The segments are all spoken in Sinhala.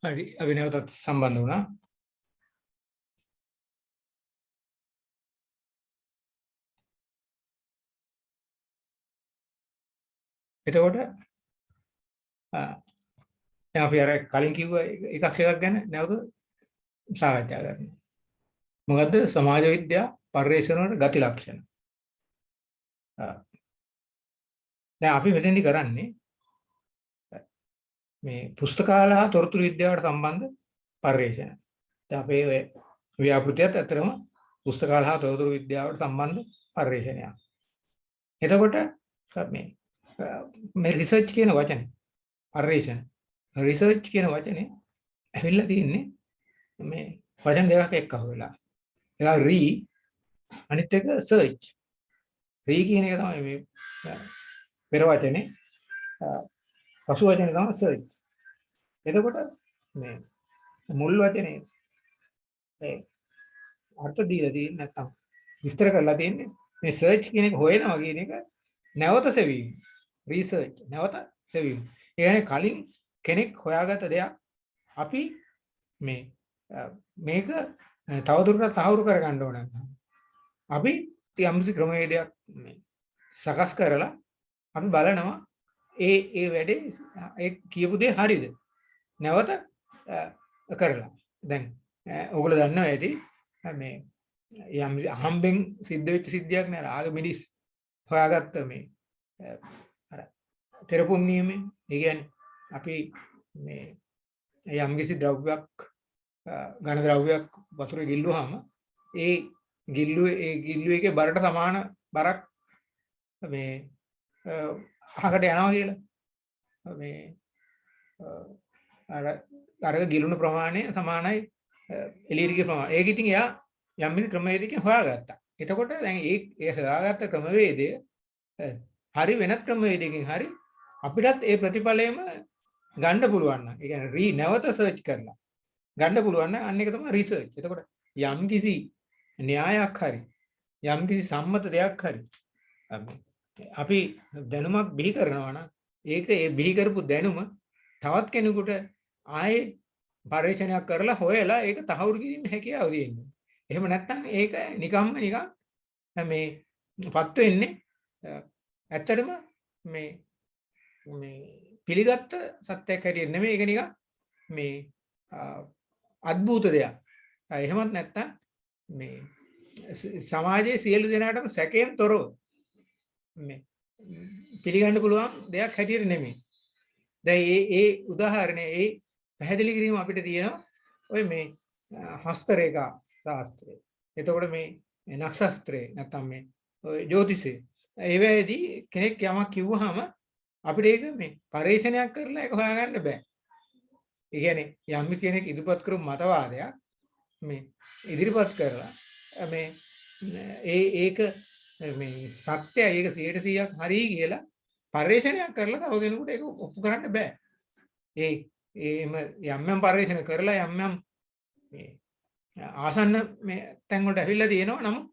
හරි අපි නැවතත් සම්බන්ධ වුණා. එතකොට දැන් අපි අර කලින් කිව්ව එකක් ගැන නැවත සාකච්ඡා කරනවා. මොකද්ද සමාජ විද්‍යා පරිශ්‍රණ වල ගති ලක්ෂණ. දැන් අපි මෙතෙන්දි කරන්නේ මේ පුස්තකාල හා තොරතුරු විද්‍යාවට සම්බන්ධ පරිශ්‍රණ. දැන් අපේ ඔය ව්‍යාපෘතියත් අතරම පුස්තකාල හා තොරතුරු විද්‍යාවට සම්බන්ධ පරිශ්‍රණයක්. එතකොට මේ රිසර්ච් කියන වචනේ පරිශ්‍රණ රිසර්ච් කියන වචනේ ඇවිල්ලා තියෙන්නේ මේ වචන දෙකක් එක්ක අහුවෙලා. ඒක రీ අනිත් එක සර්ච්. రీ කියන එක තමයි මේ පෙර වචනේ පසු වචනේ තමයි සර්ච්. එතකොට මේ මුල් වචනේ ඒ අර්ථ දීලා තියෙන්නේ නැත්නම් විස්තර කරලා තියෙන්නේ මේ සර්ච් කියන එක හොයනවා කියන එක නැවත සෙවීම. රිසර්ච් නැවත සෙවීම. ඒ කියන්නේ කලින් කෙනෙක් හොයාගත්ත දෙයක් අපි මේක තවදුරටත් තහවුරු කරගන්න ඕන. අපි යම්සි ක්‍රමවේදයක් සකස් කරලා අපි බලනවා ඒ වැඩේ ඒ කියපු දේ හරිද නැවත කරලා. දැන් ඔයගොල්ලෝ දන්නවා ඇති මේ යම් අහම්බෙන් සිද්ධ වෙච්ච සිද්ධියක් නෑ ආග මිනිස් හොයාගත්ත මේ අර තෙරපුම් නියමේ. ඒ කියන්නේ අපි මේ යම්කිසි ද්‍රව්‍යයක් ඝන ද්‍රව්‍යයක් වතුරේ ගිල්ලුවාම ඒ ගිල්ලුවේකේ බරට සමාන බරක් මේ අහකට යනවා කියලා. මේ අර ගිලුණු ප්‍රමාණය සමානයි එළියගේ ප්‍රමාණය. ඒක ඉතින් එයා යම් ක්‍රමවේදයකින් හොයාගත්තා. එතකොට දැන් ඒ හොයාගත්ත ක්‍රමවේදය හරි වෙනත් ක්‍රමවේදයකින් හරි අපිටත් ඒ ප්‍රතිඵලයම ගන්න පුළුවන් නම් ඒ කියන්නේ නැවත සර්ච් කරලා ගන්න පුළුවන් නම් අන්න එක තමයි රිසර්ච්. එතකොට යම් කිසි න්‍යායක් හරි යම් කිසි සම්මත දෙයක් හරි අපි දැනුමක් බිහි කරනවා නම් ඒක ඒ බිහි කරපු දැනුම තවත් කෙනෙකුට ආයේ පරීක්ෂණයක් කරලා හොයලා ඒක තහවුරු කිරීමේ හැකියාව තියෙනවා. එහෙම නැත්නම් ඒක නිකන් මේපත් වෙන්නේ ඇත්තටම මේ පිළිගත්ත සත්‍යයක් හැටියට නෙමෙයි. ඒක නිකන් මේ අద్භූත දෙයක්. එහෙමත් නැත්නම් මේ සමාජයේ සියලු දෙනාටම සැකයෙන් තොරව මේ පිළිගන්න පුළුවන් දෙයක් හැටියට නෙමෙයි. දැන් ඒ උදාහරණේ ඒ පැහැදිලි කිරීම අපිට තියෙනවා ඔය මේ හස්තරේඛා ශාස්ත්‍රය. එතකොට මේ නක්ෂත්‍රය නැත්නම් මේ ජ්‍යොතිෂය. ඒ වෙලේදී කෙනෙක් යමක් කිව්වහම අපිට ඒක මේ පරීක්ෂණයක් කරලා ඒක හොයාගන්න බෑ. ඒ කියන්නේ යම් කෙනෙක් ඉදිරිපත් කරපු මතවාදයක් මේ ඉදිරිපත් කරලා මේ ඒක මේ සත්‍යය ඒක 100%ක් හරි කියලා පරීක්ෂණයක් කරලා තව කෙනෙකුට ඒක ඔප්පු කරන්න බෑ. යම් පරීක්ෂණ කරලා යම් මේ ආසන්න මේ තැන් වලට ඇවිල්ලා තියෙනවා. නමුත්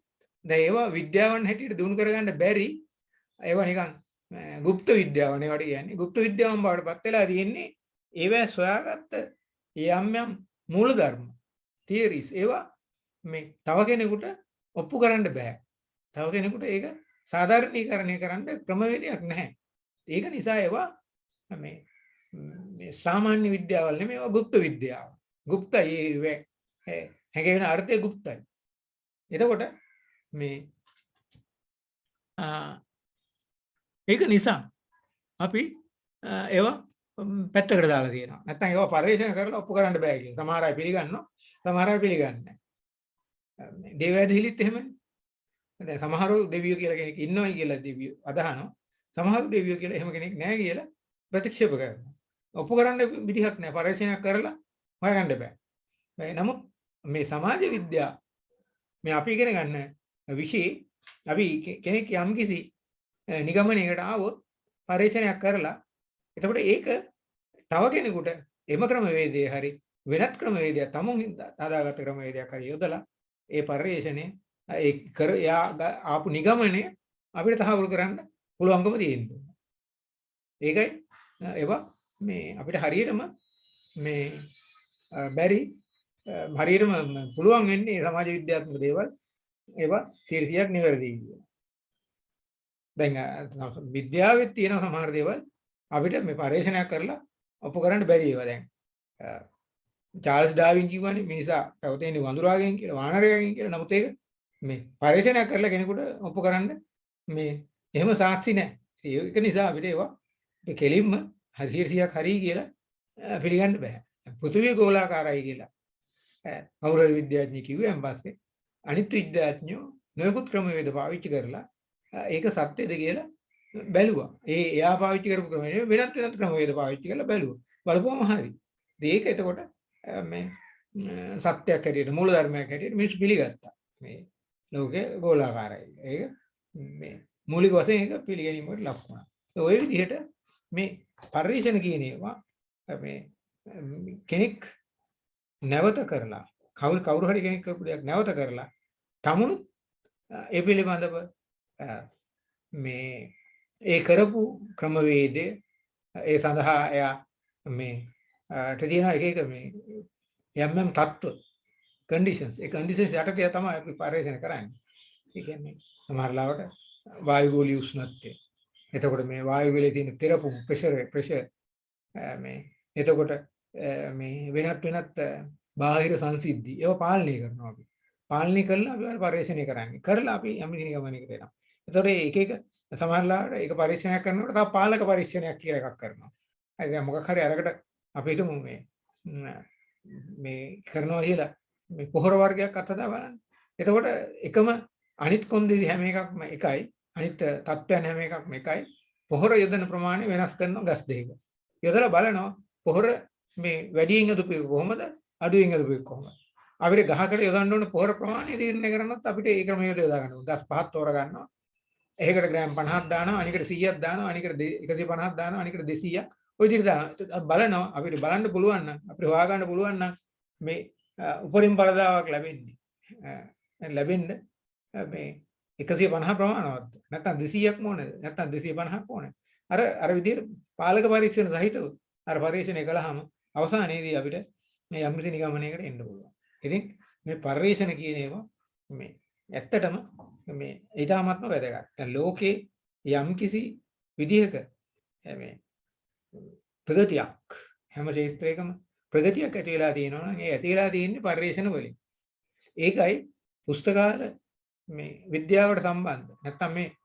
දැන් ඒවා විද්‍යාවන් හැටියට දිනු කරගන්න බැරි ඒවා නිකන් গুপ্ত විද්‍යාවනේ වඩ කියන්නේ. গুপ্ত විද්‍යාවන් බවටපත් වෙලා තියෙන්නේ ඒවා සොයාගත්ත යම් මූලධර්ම තියරිස් ඒවා මේ තව කෙනෙකුට ඔප්පු කරන්න බෑ. තව කෙනෙකුට ඒක සාධාරණීකරණය කරන්න ක්‍රමවේදයක් නැහැ. ඒක නිසා ඒවා මේ සාමාන්‍ය විද්‍යාවල් නෙමෙයි ඒවා গুপ্ত විද්‍යාව. গুপ্তයි ඒ හැඟෙන අර්ථය গুপ্তයි. එතකොට මේ ඒක නිසා අපි ඒවා පැත්තකට දාලා තියෙනවා. නැත්නම් ඒවා පරිශන කරලා ඔප්පු කරන්න බෑ කියන. සමහර අය පිළිගන්නවා, සමහර අය පිළිගන්නේ නැහැ. දෙවියන්හිලිත් එහෙමනේ. දැන් සමහරව දෙවියෝ කියලා කෙනෙක් ඉන්නවයි කියලා දෙවියෝ අදහනවා. සමහරව දෙවියෝ කියලා එහෙම කෙනෙක් නැහැ කියලා ප්‍රතික්ෂේප කරනවා. ඔප්පු කරන්න විදිහක් නැහැ. පරිශනයක් කරලා හොයාගන්න බෑ. නමුත් මේ සමාජ විද්‍යාව මේ අපි ඉගෙන ගන්න විෂය අපි කෙනෙක් යම්කිසි නිගමනයකට ආවොත් පරීක්ෂණයක් කරලා එතකොට ඒක තව කෙනෙකුට එම ක්‍රමවේදයේ හරි වෙනත් ක්‍රමවේදයක් තමුන් හදාගත්ත ක්‍රමවේදයක් හරි යොදලා ඒ පරිශ්‍රණය ආපු නිගමනය අපිට තහවුරු කරන්න පුළුවන්කම තියෙනවා. ඒකයි ඒවා මේ අපිට හරියටම මේ බැරි හරියටම පුළුවන් වෙන්නේ සමාජ විද්‍යාත්මක දේවල් ඒවා 100ක් නිවැරදි කියලා. දැන් විද්‍යාවෙත් තියෙන සමහර දේවල් අපිට මේ පරීක්ෂණයක් කරලා ඔප්පු කරන්න බැරි ඒවා. දැන් චාල්ස් ඩාවින් කිව්වනේ මිනිසා පැවතෙන්නේ වඳුරාගෙන් කියලා වානරයෙක්ගෙන් කියලා. නමුත් ඒක මේ පරීක්ෂණයක් කරලා කෙනෙකුට ඔප්පු කරන්න මේ එහෙම සාක්ෂි නැහැ. ඒක නිසා අපිට ඒවා කෙලින්ම 100ක් හරි කියලා පිළිගන්න බෑ. පෘථිවිය ගෝලාකාරයි කියලා කවුරු හරි විද්‍යාඥයෙක් කිව්වන් පස්සේ අනිත් විද්‍යාඥයෝ නොයෙකුත් ක්‍රමවේද පාවිච්චි කරලා ඒක සත්‍යද කියලා බැලුවා. එයා පාවිච්චි කරපු ක්‍රමවේද වෙනත් ක්‍රමවේද පාවිච්චි කරලා බැලුවා. බලපුවම හරි. ඒක එතකොට මේ සත්‍යයක් හැටියට මූල ධර්මයක් හැටියට මිනිස්සු පිළිගත්තා. මේ ලෝකේ ගෝලාකාරයි. ඒක මේ මූලික වශයෙන් ඒක පිළිගැනීමකට ලක් වුණා. ඔය විදිහට මේ පරිශන කියන ඒවා මේ කෙනෙක් නැවත කරලා කවුරු හරි කෙනෙක් කරපු දෙයක් නැවත කරලා තමුණු ඒ පිළිබඳව මේ ඒ කරපු ක්‍රමවේදය ඒ සඳහා එයා මේ තියෙන එක මේ යම් තත්ත්ව conditions ඒ conditions යටතේ තමයි අපි පරිශන කරන්නේ. ඒ කියන්නේ සමහර ලාවට වායු ගෝලීය උෂ්ණත්වය. එතකොට මේ වායු ගෝලයේ තියෙන තෙරපුම් ප්‍රෙෂර් මේ එතකොට මේ වෙනත් බාහිර සංසිද්ධි ඒවා පාලනය කරනවා අපි. පාලනය කරලා අපි පරිශීලනය කරන්නේ. කරලා අපි යම් නිගමනයකට එනවා. එතකොට එක සමහරලාට ඒක පරිශීලනයක් කරනකොට තව පාලක පරිශීලනයක් කියලා එකක් කරනවා. හරි දැන් මොකක් හරි අරකට අපි හිතමු මේ කරනවා කියලා මේ පොහොර වර්ගයක් අතදා බලන්න. එතකොට එකම අනිත් කොන්දේසි හැම එකක්ම එකයි. අනිත් තත්ත්වයන් හැම එකක්ම එකයි. පොහොර යොදන ප්‍රමාණය වෙනස් කරනවා ගස් දෙකක. යොදලා බලනවා පොහොර මේ වැඩියෙන් යොදපු කොහොමද අඩුවෙන් යොදපු කොහොමද? අපිට ගහකට යොදන්න ඕන පොහොර ප්‍රමාණය තීරණය කරනොත් අපිට ඒ ක්‍රමයට යොදා ගන්න ඕන. ගස් පහක් තෝර ගන්නවා. එකකට ග්‍රෑම් 50ක් දානවා, අනිකට 100ක් දානවා, අනිකට 150ක් දානවා, අනිකට 200ක්. ඔය විදිහට දානවා. බලනවා අපිට බලන්න පුළුවන් නම් අපිට හොයා ගන්න පුළුවන් නම් මේ උපරිම බලදාවක් ලැබෙන්න මේ 150 ප්‍රමාණවත්. නැත්නම් 200ක් ඕනද? නැත්නම් 250ක් ඕනද? අර විදිහට පාලක පරීක්ෂණ සහිතව අර පරීක්ෂණය කළාම අවසානයේදී අපිට මේ යම්කිසි නිගමනයකට එන්න පුළුවන්. ඉතින් මේ පරිශන කියන ඒවා මේ ඇත්තටම මේ ඊටාත්ම වැදගත්. දැන් ලෝකේ යම්කිසි විදිහක මේ ප්‍රගතියක් හැම ශාස්ත්‍රයකම ප්‍රගතියක් ඇති වෙලා තියෙනවා නම් ඒ ඇති වෙලා තියෙන්නේ පරිශන වලින්. ඒකයි පුස්තකාල මේ විද්‍යාවට සම්බන්ධ. නැත්තම් මේ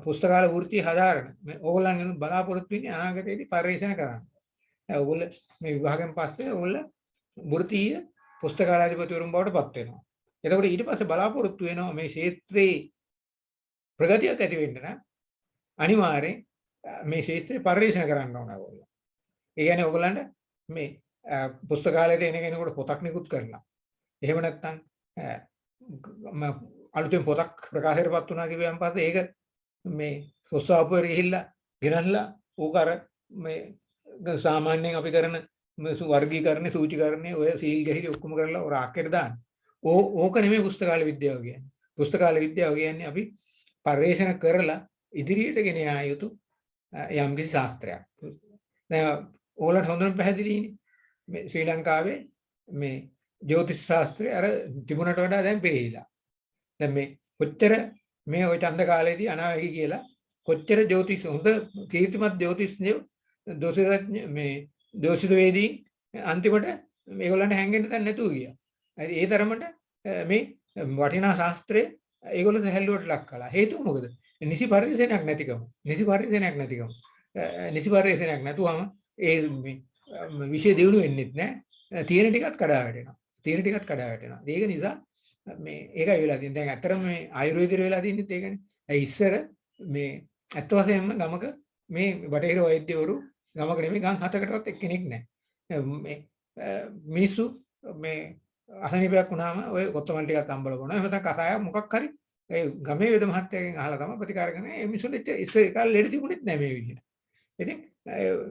පුස්තකාල වෘත්තිය හදාරන මේ ඕගොල්ලන්ගෙන බලාපොරොත්තු වෙන්නේ අනාගතයේදී පරිශන කරන්න. දැන් ඕගොල්ලෝ මේ විභාගයෙන් පස්සේ ඕගොල්ලෝ වෘත්තීය පුස්තකාලාධිපතිවරුන් බවට පත් වෙනවා. එතකොට ඊට පස්සේ බලාපොරොත්තු වෙනවා මේ ක්ෂේත්‍රයේ ප්‍රගතියක් ඇති වෙන්න නම් අනිවාර්යෙන් මේ ක්ෂේත්‍රේ පරිශන කරන්න ඕන ඕගොල්ලෝ. ඒ කියන්නේ ඕගොල්ලන්ට මේ පුස්තකාලයට එන කෙනෙකුට පොතක් නිකුත් කරලා. එහෙම නැත්නම් අලුතෙන් පොතක් ප්‍රකාශයටපත් වුණා කියපියන් පස්සේ ඒක මේ සොස්සාපුවේ ගිහිල්ලා ගෙනල්ලා ඕක අර මේ සාමාන්‍යයෙන් අපි කරන වර්ගීකරණේ සූචිකරණේ ඔය සීල් ගහිලි ඔක්කොම කරලා ඔය රාක්කයට දාන්න. ඕක නෙමෙයි පුස්තකාල විද්‍යාව කියන්නේ. පුස්තකාල විද්‍යාව කියන්නේ අපි පරිශන කරලා ඉදිරියට ගෙන යා යුතු යම්කිසි ශාස්ත්‍රයක්. දැන් ඕලට හොඳට පැහැදිලිනේ. මේ ශ්‍රී ලංකාවේ මේ ජ්‍යොතිෂ ශාස්ත්‍රය අර තිබුණට වඩා දැන් පිළිහිලා. දැන් මේ කොච්චර මේ ওই ඡන්ද කාලේදී අනාවැකි කියලා කොච්චර ජ්‍යොතිෂ හොඳ කීර්තිමත් ජ්‍යොතිෂ්ඥයෝ දෝෂිතඥ මේ දෝෂිත වේදී අන්තිමට මේගොල්ලන්ට හැංගෙන්න දැන් නැතුව ගියා. ඒ තරමට මේ වටිනා ශාස්ත්‍රය ඒගොල්ලෝ සැහැල්ලුවට ලක් කළා. හේතුව මොකද? නිසි පරිශීලනයක් නැතිකම. නිසි පරිශීලනයක් නැතුවම ඒ විෂය දියුණු වෙන්නේ නැහැ. තියෙන ටිකත් කඩා වැටෙනවා. ඒක නිසා මේ ඒකයි වෙලා තියෙන්නේ. දැන් ඇත්තටම මේ ආයුර්වේදෙට වෙලා තින්නේත් ඒකනේ. ඒ ඉස්සර මේ ඇත්ත වශයෙන්ම ගමක මේ බටහිර වෛද්‍යවරු ගමක නෙමෙයි ගම් 7කටවත් එක්කෙනෙක් නැහැ. මේ මිනිස්සු මේ අසනීපයක් වුණාම ඔය කොත්තමල් ටිකක් අම්බල කරනවා. එහෙම නැත්නම් කසායක් මොකක් හරි ඒ ගමේ වේද මහත්තයාගෙන් අහලා තමයි ප්‍රතිකාර කරන්නේ. මේ මිනිස්සුන්ට ඉස්සර කාලේ ලෙඩ තිබුණෙත් නැහැ මේ විදිහට. ඉතින්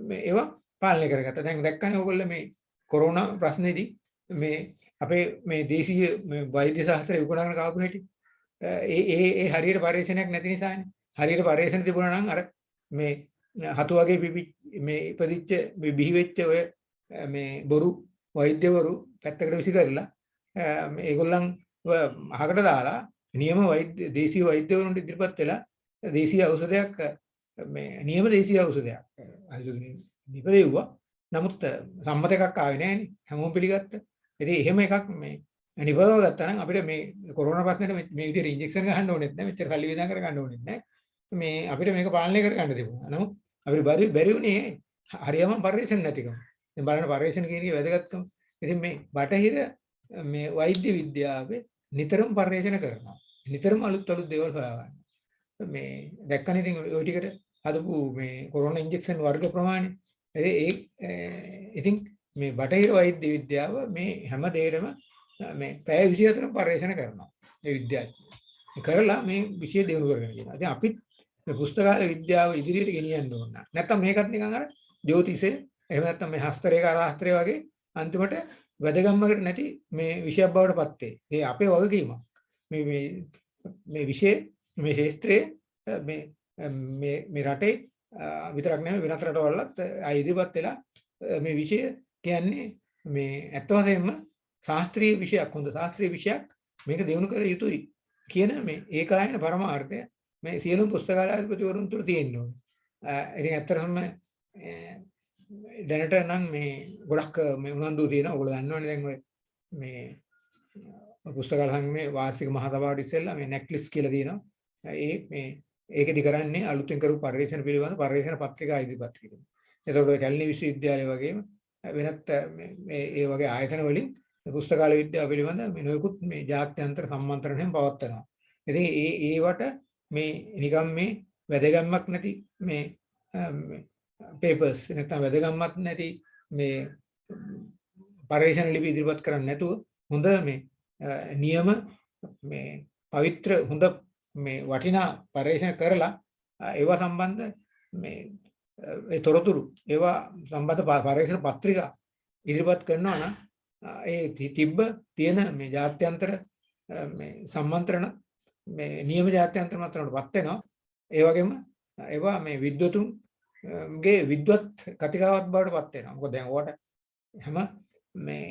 මේ ඒවා පාලනය කරගත්තා. දැන් දැක්කනේ ඕගොල්ලෝ මේ කොරෝනා ප්‍රශ්නේදී මේ අපේ මේ දේශීය මේ වෛද්‍ය ශාස්ත්‍රය විකුණන කාපු හැටි ඒ හරියට පරිශීලනයක් නැති නිසානේ. හරියට පරිශීලන තිබුණා නම් අර මේ හතු වගේ මේ ඉපදිච්ච බිහි වෙච්ච ඔය මේ බොරු වෛද්‍යවරු පැත්තකට විසි කරලා ඒගොල්ලන් අහකට දාලා නියම වෛද්‍ය දේශීය වෛද්‍යවරුන්ට ඉදිරිපත් වෙලා දේශීය ඖෂධයක් මේ නියම දේශීය ඖෂධයක් නිපදෙව්වා. නමුත් සම්මත එකක් ආවේ නැහැ නේ. හැමෝම පිළිගත්තා. ඉතින් එහෙම එකක් මේ නිපදව ගත්තා නම් අපිට මේ කොරෝනා ප්‍රශ්නෙට මේ විදිහට ඉන්ජෙක්ෂන් ගහන්න ඕනෙත් නැහැ. මෙච්චර කල්ලි විඳා කර ගන්න ඕනෙත් නැහැ. මේ අපිට මේක පාලනය කර ගන්න තිබුණා. නමුත් අපිට බැරි වුණේ හරියම පරිශ්‍රණ නැතිකම. දැන් බලන්න පරිශ්‍රණ කියන එකේ වැදගත්කම. ඉතින් මේ බටහිර මේ වෛද්‍ය විද්‍යාවේ නිතරම පරිශ්‍රණ කරනවා. නිතරම අලුත් දේවල් හොයාගන්න. මේ දැක්කනේ ඉතින් ওই ටිකට හදපු මේ කොරෝනා ඉන්ජෙක්ෂන් වර්ග ප්‍රමාණය. ඉතින් මේ බටහිර වෛද්‍ය විද්‍යාව මේ හැම දෙයකම මේ පැය 24ක් පරිශ්‍රණ කරනවා. ඒ විද්‍යාඥයෝ. කරලා මේ විෂය දියුණු කරගෙන යනවා. ඉතින් අපිත් මේ පුස්තකාල විද්‍යාව ඉදිරියට ගෙනියන්න ඕන. නැත්තම් මේකත් නිකන් අර ජ්‍යොතිෂය එහෙම නැත්තම් මේ හස්තරේඛා රාත්‍රිය වගේ අන්තිමට වැදගම්මකට නැති මේ විෂයක් බවට පත් වේ. ඒ අපේ වගකීමක්. මේ විෂය මේ ශාස්ත්‍රයේ මේ රටේ විතරක් නෙමෙයි වෙනත් රටවලත් ඉදිරිපත් වෙලා මේ විෂය කියන්නේ මේ අත් වශයෙන්ම ශාස්ත්‍රීය විෂයක් හොඳ ශාස්ත්‍රීය විෂයක් මේක දිනු කර යුතුයි කියන මේ ඒකායන පරමාර්ථය මේ සියලුම පුස්තකාලාධිපතිවරුන් තුළ තියෙන්න ඕනේ. ඉතින් ඇත්තටම දැනට නම් මේ ගොඩක් මේ උනන්දු තියෙනවා. ඔයගොල්ලෝ දන්නවනේ දැන් ඔය මේ පුස්තකාල සංගමේ වාර්ෂික මහසභාවට ඉස්සෙල්ලා මේ නැක්ලිස් කියලා තියෙනවා. ඒකෙදි කරන්නේ අලුතෙන් කරපු පරිශ්‍රණ පිළිබඳ පරිශ්‍රණ පත්‍රිකා ඉදිරිපත් කිරීම. එතකොට කැලණි විශ්වවිද්‍යාලය වගේම වෙනත් ඒ වගේ ආයතන වලින් පුස්තකාල විද්‍යාව පිළිබඳ මේ නොයෙකුත් මේ ජාත්‍යන්තර සම්මන්ත්‍රණයෙන් පවත්වනවා. ඉතින් ඒවට මේ නිකම් මේ වැදගම්මක් නැති මේ පේපර්ස් නැත්නම් වැදගම්මක් නැති මේ පරිශ්‍රණ ලිපි ඉදිරිපත් කරන්නේ නැතුව හොඳ මේ නියම මේ පවිත්‍ර හොඳ මේ වටිනා පරිශ්‍රණ කරලා ඒවා සම්බන්ධ මේ ඒ තොරතුරු ඒවා සම්බන්ධ පරිශ්‍රණ පත්‍රිකා ඉදිරිපත් කරනවා නම් ඒ තියෙන මේ ජාත්‍යන්තර මේ සම්මන්ත්‍රණ මේ නියම ජාත්‍යන්තර මන්ත්‍රණවලටපත් වෙනවා. ඒ වගේම ඒවා මේ විද්වතුන්ගේ විද්වත් කතිකාවත් බවටපත් වෙනවා. මොකද දැන් ඕකට හැම මේ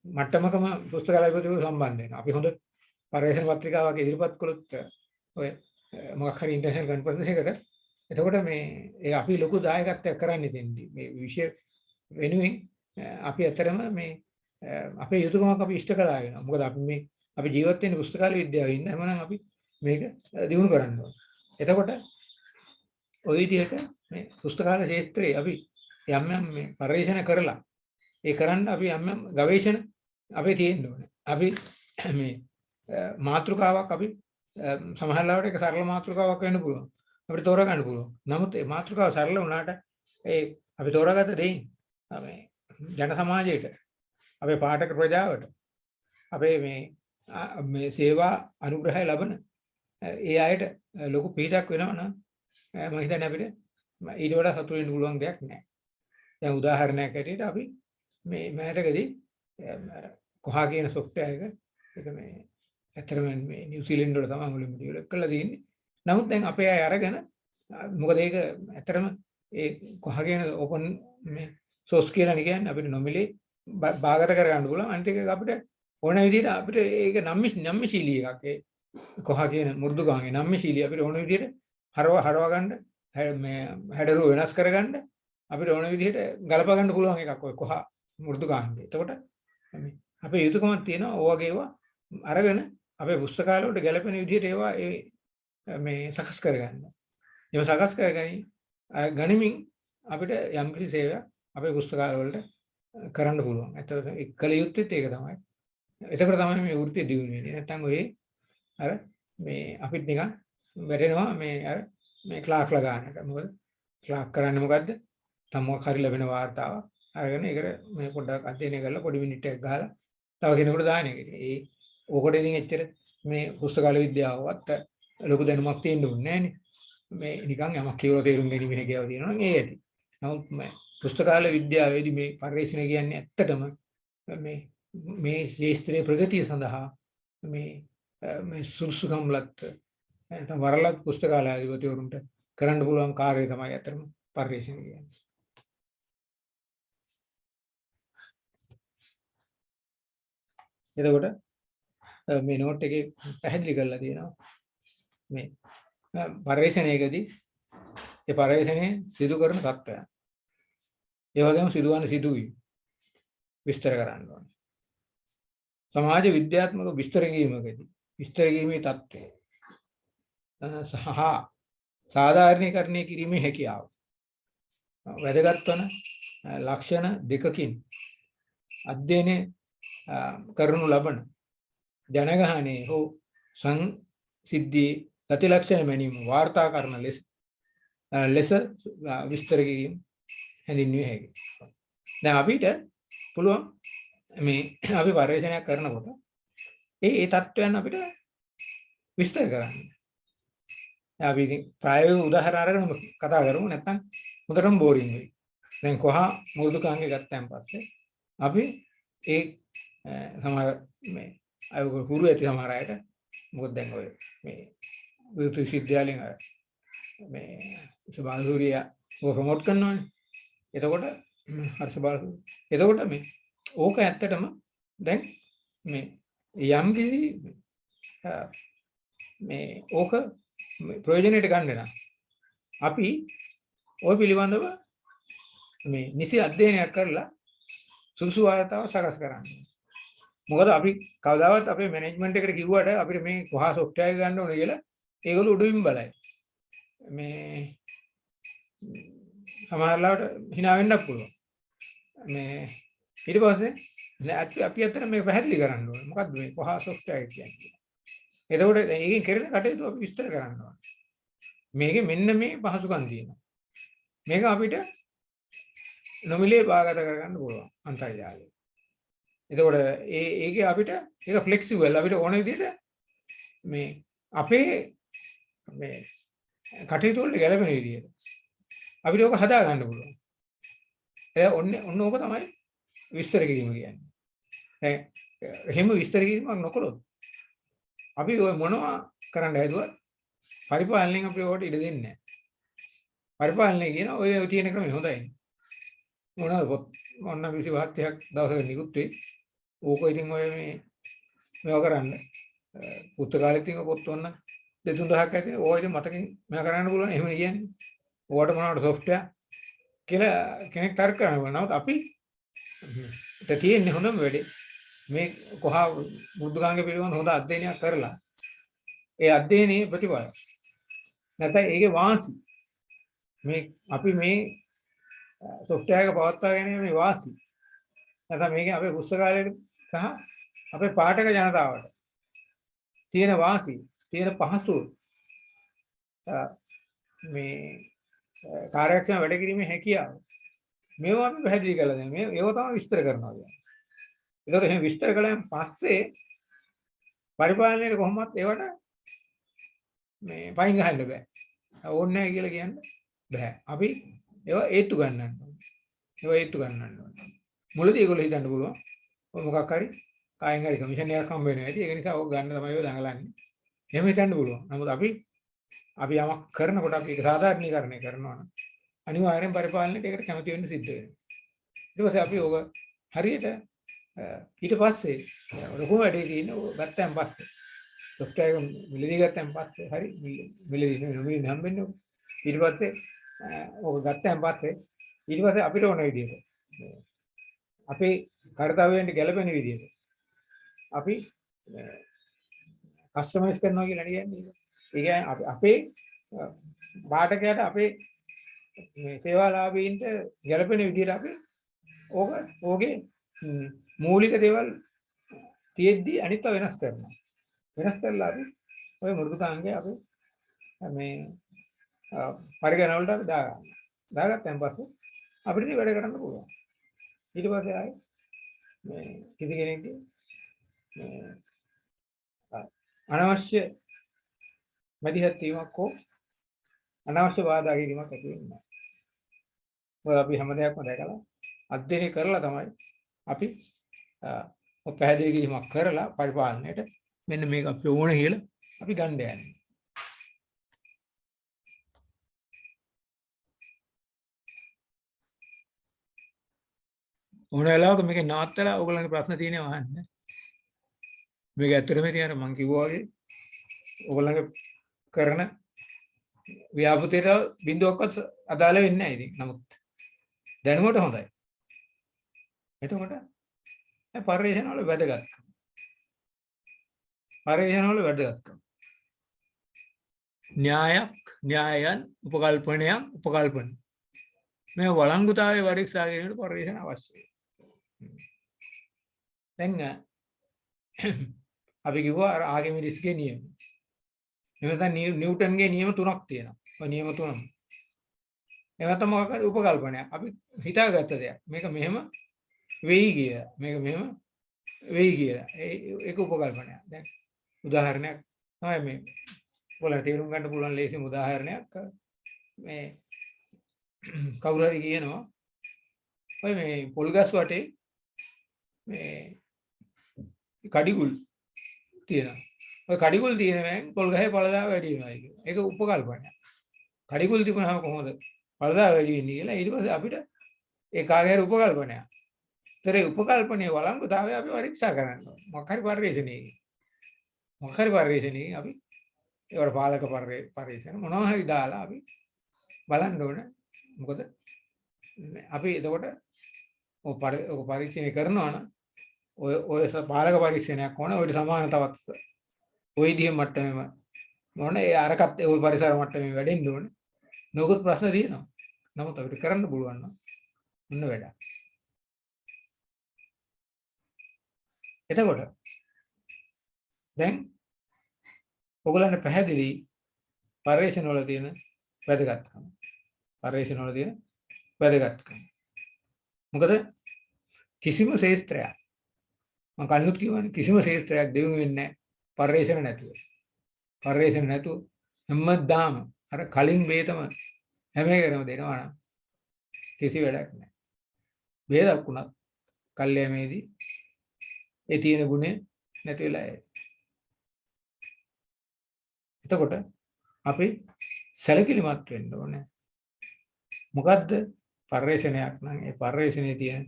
මට්ටමකම පුස්තකාලයකට සම්බන්ධ වෙනවා. අපි හොඳ පරිශ්‍රණ පත්‍රිකාවක් ඉදිරිපත් කළොත් ඔය මොකක් හරි ඉන්ටර්නැෂනල් කන්ෆරන්ස් එකකට එතකොට මේ ඒ අපි ලොකු දායකත්වයක් කරන්නේ දෙන්නේ. මේ විෂය වෙනුවෙන් අපි ඇතරම මේ අපේ යුතුයකමක් අපි ඉෂ්ට කළා වෙනවා. මොකද අපි මේ අපි ජීවත් වෙන්නේ පුස්තකාල විද්‍යාවේ ඉන්න හැමනම් අපි මේක දිනු කරන්න ඕනේ. එතකොට ওই විදිහට මේ පුස්තකාල ශාස්ත්‍රයේ අපි යම් යම් මේ පරිශන කරලා ඒ කරන්න අපි යම් යම් ගවේෂණ අපේ තියෙන්න ඕනේ. අපි මේ මාතෘකාවක් අපි සමහර ලාවට ඒක සරල මාතෘකාවක් වෙන්න පුළුවන්. අපිට තෝරා ගන්න පුළුවන්. නමුත් මේ මාතෘකාව සරල වුණාට ඒ අපි තෝරාගත්ත දෙයින් මේ ජන සමාජයට අපේ පාඨක ප්‍රජාවට අපේ මේ සේවා අනුග්‍රහය ලබන ඒ අයට ලොකු පිටක් වෙනවා නම් මම හිතන්නේ අපිට ඊට වඩා සතුටු වෙන්න පුළුවන් දෙයක් නැහැ. දැන් උදාහරණයක් ඇටියට අපි මේ මෑතකදී කොහා කියන software එක මේ ඇත්තටම මේ නිව්සීලන්ත වල තමයි මුලින්ම ඩෙවලොප් කරලා තියෙන්නේ. නමුත් දැන් අපේ අය අරගෙන මොකද ඒක ඇත්තටම ඒ කොහා කියන ඕපන් මේ සෝස් කියලා කියන්නේ අපිට නොමිලේ භාගත කර ගන්න පුළුවන්. අනිත් එක අපිට ඕන විදිහට අපිට ඒක නම්‍යශීලී එකක්. ඒ කොහා කියන මෘදුකාංගේ නම්‍යශීලී අපිට ඕන විදිහට හරව ගන්න මේ හැඩරුව වෙනස් කරගන්න අපිට ඕන විදිහට ගලප ගන්න පුළුවන් එකක් ඔය කොහා මෘදුකාංගේ. එතකොට අපේ යුතුයකමක් තියෙනවා ඔය වගේ ඒවා අරගෙන අපේ පුස්තකාල වලට ගැලපෙන විදිහට ඒවා මේ සකස් කරගන්න. ඒක සකස් කරගනි ගනිමින් අපිට යම්කිසි සේවයක් අපේ පුස්තකාල වලට කරන්න පුළුවන්. ඒතකොට එක්කල යුත්තේත් ඒක තමයි. එතකොට තමයි මේ වෘත්තිය දියුණු වෙන්නේ. නැත්තම් ඔය අර මේ අපිත් නිකන් වැටෙනවා මේ අර මේ ක්ලාක්ලා ගන්නට. මොකද ක්ලාක් කරන්නේ මොකද්ද? තමක් හරි ලැබෙන වාර්තාවක් අරගෙන ඒකට මේ පොඩ්ඩක් අධ්‍යයනය කරලා පොඩි මිනිට් එකක් ගහලා තව කෙනෙකුට දාන එක. ඕකට ඉතින් එච්චර මේ පුස්තකාල විද්‍යාවවත් ලොකු දැනුමක් තියෙන්න ඕනේ නෑනේ. මේ නිකන් යමක් කියලා තේරුම් ගැනීම හැකියාව තියෙනවා නම් ඒ ඇති. නමුත් මේ පුස්තකාල විද්‍යාවේදී මේ පරිශ්‍රණය කියන්නේ ඇත්තටම මේ ශාස්ත්‍රීය ප්‍රගතිය සඳහා මේ සුසුකම්ලත් නැත්නම් වරලත් පුස්තකාලාධිපතිවරුන්ට කරන්න පුළුවන් කාර්යය තමයි ඇත්තටම පරිශ්‍රණය කියන්නේ. එතකොට මේ නෝට් එකේ පැහැදිලි කරලා තියෙනවා මේ පරිශ්‍රණයකදී ඒ පරිශ්‍රණයේ සිදු කරන තත්ත්වයන්. ඒ වගේම සිදුවන සිදුවීම් විස්තර කරන්න ඕනේ. සමාජ විද්‍යාත්මක විස්තර කිරීමකදී විස්තර කිරීමේ තත්ත්වය සහ සාධාරණීකරණය කිරීමේ හැකියාව වැදගත් වන ලක්ෂණ දෙකකින් අධ්‍යයනය කරනු ලබන ජනගහනයේ හෝ සංසිද්ධියේ ගති ලක්ෂණ මැනීම වාර්තා කරන ලෙස විස්තර කිරීම හැඳින්විය හැකියි. දැන් අපිට පුළුවන් මේ අපි පරිශ්‍රණයක් කරනකොට ඒ තත්ත්වයන් අපිට විස්තර කරන්න. අපි ප්‍රායෝගික උදාහරණ අරගෙන කතා කරමු, නැත්නම් මුදටම බෝරින් වෙයි. දැන් කොහා මෘදුකාංගේ ගත්තන් පස්සේ අපි ඒ සමහර මේ අය හුරු ඇති සමහර අයට මොකද දැන් ඔය මේ විද්‍යුත් විශ්වවිද්‍යාලයෙන් මේ සබාසූරිය ප්‍රොමෝට් කරනවානේ. එතකොට හර්ෂබාසූරිය. එතකොට මේ ඕක ඇත්තටම දැන් මේ යම් කිසි මේ ඕක ප්‍රයෝජනෙට ගන්න නම් අපි ওই පිළිබඳව මේ නිසි අධ්‍යයනයක් කරලා සුසු ආයතාව සකස් කරන්න. මොකද අපි කවදාවත් අපේ මැනේජ්මන්ට් එකට කිව්වට අපිට මේ කොහා සොෆ්ට්වෙයාර් එක ගන්න ඕනේ කියලා ඒගොල්ලෝ උඩින් බලයි. මේ සමහරවිට hina වෙන්නත් පුළුවන්. මේ ඊට පස්සේ අපි අතර මේක පැහැදිලි කරන්න ඕනේ. මොකද්ද මේ කොහා සොෆ්ට්වෙයාර් කියන්නේ? එතකොට ඒකෙන් කෙරෙන කටයුතු අපි විස්තර කරන්න ඕනේ. මේකේ මෙන්න මේ පහසුකම් තියෙනවා. මේක අපිට නොමිලේ භාගත කරගන්න පුළුවන් අන්තර්ජාලයෙන්. එතකොට ඒකේ අපිට ඒක ෆ්ලෙක්සිබල් අපිට ඕන විදිහට මේ අපේ මේ කටයුතු වලට ගැලපෙන විදිහට අපිට ඕක හදා ගන්න පුළුවන්. ඔන්න ඕක තමයි විස්තර කිරීම කියන්නේ. දැන් එහෙම විස්තර කිරීමක් නොකළොත් අපි ඔය මොනවා කරන්න හැදුවත් පරිපාලනයෙන් අපි ඔකට ඉඩ දෙන්නේ නැහැ. පරිපාලනය කියන ඔය තියෙන ක්‍රමය හොඳයි. මොනවාද මොන 27ක් දවසක නිකුත් වෙයි. ඕක ඉතින් ඔය මේවා කරන්න පුස්තකාලෙත් තියෙන පොත් වන්න 2-3ක් ඇතිනේ. ඕවා ඉතින් මතකින් මේවා කරන්න පුළුවන්. එහෙම කියන්නේ. ඕවට මොනවාට සොෆ්ට්වෙයාර් කියලා කෙනෙක් තර්ක කරනවා. නමුත් අපි තියෙන්නේ හොඳම වැඩේ මේ කොහා බුද්ධඝාංග පිළිබඳ හොඳ අධ්‍යයනයක් කරලා ඒ අධ්‍යයනයේ ප්‍රතිඵල නැත්නම් ඒකේ වාසි මේ අපි මේ සොෆ්ට්වෙයාර් එක පවත්වා ගැනීම මේ වාසි නැත්නම් මේකේ අපේ පුස්තකාලයට සහ අපේ පාඨක ජනතාවට තියෙන වාසි තියෙන පහසුව මේ කාර්යක්ෂම වැඩ කිරීමේ හැකියාව මේවා අපි පැහැදිලි කරලා දෙනවා. මේව තමයි විස්තර කරනවා කියන්නේ. ඒතකොට එහෙම විස්තර කළාන් පස්සේ පරිපාලනයේ කොහොමවත් ඒවට මේ පයින් ගහන්න බෑ. ඕනේ නැහැ කියලා කියන්න බෑ. අපි ඒවා ඒත්තු ගන්නන්න ඕනේ. ඒවා ඒත්තු ගන්නන්න ඕනේ. මුලදී ඒගොල්ලෝ හිතන්න පුළුවන් මොකක් හරි කායෙන් හරි කමිෂන් එකක් හම්බ වෙනවා ඇති. ඒක නිසා ඕක ගන්න තමයි ඔය දඟලන්නේ. එහෙම හිතන්න පුළුවන්. නමුත් අපි යමක් කරනකොට අපි ඒක සාධාරණීකරණය කරනවා නම් අනිවාර්යෙන් පරිපාලනයට ඒකට කැමති වෙන්න සිද්ධ වෙනවා. ඊට පස්සේ අපි ඕක හරියට ඊට පස්සේ ලොකු වැඩේ තියෙන ඕක ගත්තන් පස්සේ සොෆ්ට්වෙයාර් එක මිලදී ගත්තන් පස්සේ හරි මිලදී නෙමෙයි හම්බෙන්නේ. ඊට පස්සේ ඕක ගත්තන් පස්සේ ඊට පස්සේ අපිට ඕන විදිහට අපේ කාර්යතාවයන්ට ගැලපෙන විදිහට අපි කස්ටමයිස් කරනවා කියලා කියන්නේ. ඒ කියන්නේ අපේ පාඨකයාට අපේ මේ සේවාලාභීන්ට ගැලපෙන විදිහට අපි ඕකේ මූලික දේවල් තියෙද්දි අනිත් වෙනස් කරනවා. වෙනස් කරලා අපි ඔය මෘදුකාංගය අපි මේ පරිගණන වලට අපි දාගන්නවා. දාගත්තන් පස්සේ අපිට වැඩ කරන්න පුළුවන්. ඊට පස්සේ ආයේ මේ කිසි කෙනෙක්ගේ මේ අනවශ්‍ය මැදිහත් වීමක් හෝ අනවශ්‍ය බාධා කිරීමක් ඇති වෙන්නේ නැහැ. මොකද අපි හැම දෙයක්ම දැකලා අධ්‍යයනය කරලා තමයි අපි පැහැදිලි කිරීමක් කරලා පරිපාලනයට මෙන්න මේක අපිට ඕන කියලා අපි ගන්න යන්නේ. ඕන වෙලාවක මේක නවත්තලා ඕගොල්ලන්ගේ ප්‍රශ්න තියෙනවා අහන්න. මේක ඇත්තටම ඉතින් අර මං කිව්වා වගේ ඔයගොල්ලන්ගේ කරන ව්‍යාපෘතියට බිඳුවක්වත් අදාළ වෙන්නේ නැහැ ඉතින්. නමුත් දැනුමට හොඳයි. එතකොට පරිශ්‍රණ වල වැදගත්කම. පරිශ්‍රණ වල වැදගත්කම. න්‍යායයන් උපකල්පන. මේ වළංගුතාවයේ පරීක්ෂා කිරීමට පරිශ්‍රණ අවශ්‍යයි. දැන් අපි කිව්වා අර ආගමිඩිස්ගේ නියම. එහෙනම් නිව්ටන්ගේ නියම තුනක් තියෙනවා. ඔය නියම තුනම. ඒවා තමයි මොකක්ද උපකල්පනයක්. අපි හිතාගත්ත දෙයක්. මේක මෙහෙම වෙයි කිය. මේක මෙහෙම වෙයි කියලා. ඒක උපකල්පනයක්. දැන් උදාහරණයක් තමයි මේ ඔයාලට තේරුම් ගන්න පුළුවන් ලේසිම උදාහරණයක් මේ කවුරු හරි කියනවා ඔය මේ පොල් ගස් වටේ මේ කඩිගුල් තියෙනවා. ඔය කඩිගුල් තියෙනවෙන් පොල් ගහේ පළදාව වැඩි වෙනවා කියලා. ඒක උපකල්පනයක්. කඩිගුල් තිබුණාම කොහොමද පළදාව වැඩි වෙන්නේ කියලා ඊට පස්සේ අපිට ඒ කාගේ හරි උපකල්පනයක්. ඒතර ඒ උපකල්පනයේ වළංගුතාවය අපි පරීක්ෂා කරන්න ඕනේ. මොකක් හරි පරිශ්‍රණයකින් අපි ඒවට පාලක පරිශ්‍රණ මොනවා හරි දාලා අපි බලන්න ඕනේ. මොකද අපි එතකොට ඔය පරීක්ෂණය කරනවා නම් ඔය පාලක පරීක්ෂණයක් ඕන ඔය සමාන තවත් ඔය විදිහ මට්ටමෙම මොන ඒ අරකට ඔය පරිසර මට්ටමේ වැඩෙන්න ඕනේ. නොකුත් ප්‍රශ්න තියෙනවා. නමුත් අපිට කරන්න පුළුවන් නම් මොන වැඩක්. එතකොට දැන් ඔයගොල්ලන්ට පැහැදිලි පරිශ්‍රණ වල තියෙන වැදගත්කම. මොකද කිසිම ශාස්ත්‍රයක් මම කලිනුත් කිව්වනේ කිසිම ශාස්ත්‍රයක් දියුණු වෙන්නේ නැහැ පරිශ්‍රණ නැතුව. පරිශ්‍රණ නැතුව හැමදාම අර කලින් බේතම හැම එකටම දෙනවා නම් කිසි වැඩක් නැහැ. බේදක් වුණත් කල්යමේදී ඒ තියෙන ගුණය නැති වෙලා යයි. එතකොට අපි සැලකිලිමත් වෙන්න ඕනේ. මොකද්ද පරිශ්‍රණයක් නම් ඒ පරිශ්‍රණයේ තියෙන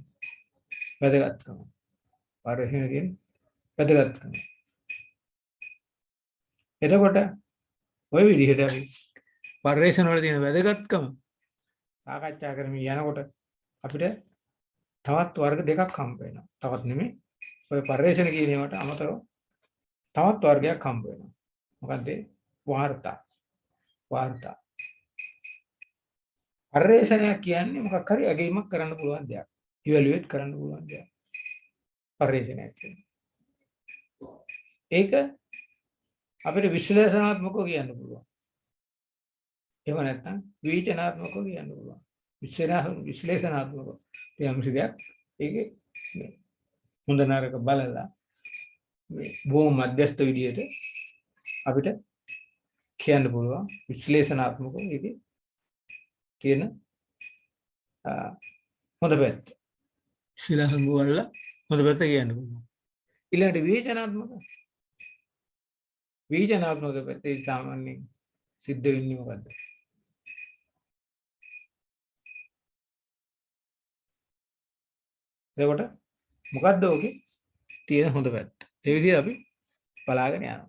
වැදගත්කම. එතකොට ওই විදිහට අපි පරිශ්‍රණ වල තියෙන වැදගත්කම සාකච්ඡා කරමින් යනකොට අපිට තවත් වර්ග දෙකක් හම්බ වෙනවා. තවත් නෙමෙයි. ඔය පරිශ්‍රණ කියන ඒවාට අමතරව තවත් වර්ගයක් හම්බ වෙනවා. මොකද්ද? වාර්තා. පරිශ්‍රණයක් කියන්නේ මොකක් හරි අගීමක් කරන්න පුළුවන් දෙයක්. ඉවැලුවේට් කරන්න පුළුවන් දෙයක්. පරිශ්‍රණයක් කියන්නේ. ඒක අපිට විශ්ලේෂණාත්මකව කියන්න පුළුවන්. එහෙම නැත්නම් විචනාත්මකව කියන්න පුළුවන්. විශ්ලේෂණාත්මකව යම්සි දෙයක් ඒකේ හොඳ නරක බලලා මේ බොහොම මධ්‍යස්ථ විදියට අපිට කියන්න පුළුවන් විශ්ලේෂණාත්මකව ඒකේ තියෙන හොඳ පැත්ත. විශ්ලේෂණ වල හොඳ පැත්ත කියන්න පුළුවන්. ඊළඟට විචනාත්මක පැත්තේ සාමාන්‍යයෙන් සිද්ධ වෙන්නේ මොකද්ද? එතකොට මොකද්ද ඔකේ තියෙන හොඳ පැත්ත? ඒ විදිහට අපි බලාගෙන යනවා.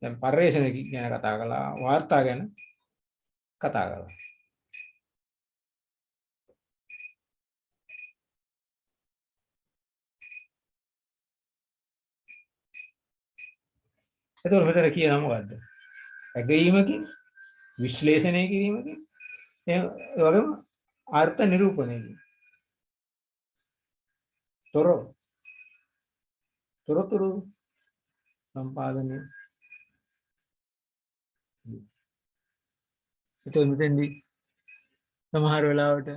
දැන් පරිශ්‍රණ ගැන කතා කළා, වාර්තා ගැන කතා කළා. එතකොට මෙතන කියනවා මොකද්ද? ඇගීමකින් විශ්ලේෂණය කිරීමකින් ඒ වගේම අර්ථ නිරූපණයකින් තොරතුරු සම්පාදනය. එතකොට මෙතෙන්දී සමහර වෙලාවට